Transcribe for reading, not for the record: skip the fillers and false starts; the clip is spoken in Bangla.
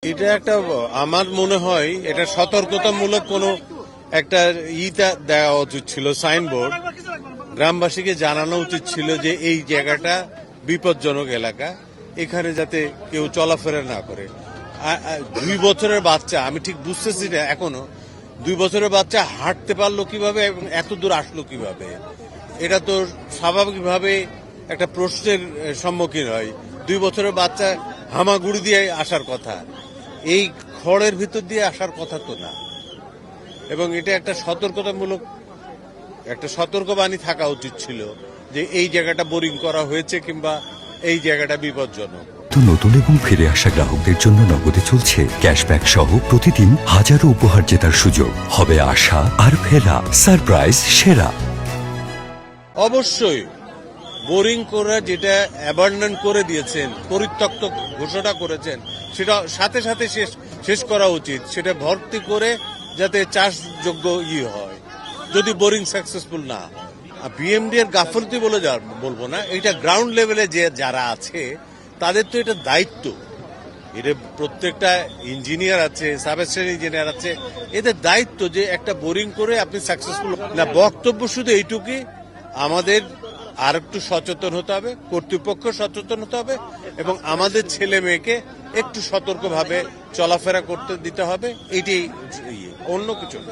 এটা একটা আমার মনে হয় এটা সতর্কতামূলক কোনো একটা দেওয়া উচিত ছিল, সাইনবোর্ড। গ্রামবাসীকে জানানো উচিত ছিল যে এই জায়গাটা বিপজ্জনক এলাকা, এখানে যাতে কেউ চলাফেরা না করে। 2 বছরের বাচ্চা, আমি ঠিক বুঝতেছি না এখনো, 2 বছরের বাচ্চা হাঁটতে পারলো কিভাবে এবং এত দূর আসলো কিভাবে? এটা তো স্বাভাবিকভাবে একটা প্রশ্নের সম্মুখীন হয়। 2 বছরের বাচ্চা হামাগুড়ি দিয়ে আসার কথা, এই খড়ের ভিতর দিয়ে আসার কথা তো না। এবং এটা একটা সতর্কতামূলক একটা সতর্কবাণী থাকা উচিত ছিল যে এই জায়গাটা বোরিং করা হয়েছে কিংবা এই জায়গাটা বিপজ্জনক। তো নতুন এবং ফিরে আসা গ্রাহকদের জন্য নগদে চলছে ক্যাশব্যাক সহ প্রতিদিন হাজারো উপহার জেতার সুযোগ। হবে আশা আর ফেরা, সারপ্রাইজ সেরা। অবশ্যই বোরিং করে যেটা অ্যাবান্ডন করে দিয়েছেন, পরিত্যক্ত ঘোষণা করেছেন, সেটা সাথে সাথে শেষ করা উচিত। সেটা ভর্তি করে যাতে চাষযোগ্য হয়, যদি বোরিং সাকসেসফুল না হয়। বিএমডি এর গাফলতি বলবো না, এটা গ্রাউন্ড লেভেলে যে যারা আছে তাদের তো এটা দায়িত্ব। এটা প্রত্যেকটা ইঞ্জিনিয়ার আছে, সাবস্টেশন ইঞ্জিনিয়ার আছে, এদের দায়িত্ব যে একটা বোরিং করে আপনি সাকসেসফুল না। বক্তব্য শুধু এইটুকুই, আমাদের আর একটু সচেতন হতে হবে, কর্তৃপক্ষ সচেতন হতে হবে এবং আমাদের ছেলে মেয়েকে একটু সতর্কভাবে চলাফেরা করতে দিতে হবে। এটাই, অন্য কিছু না।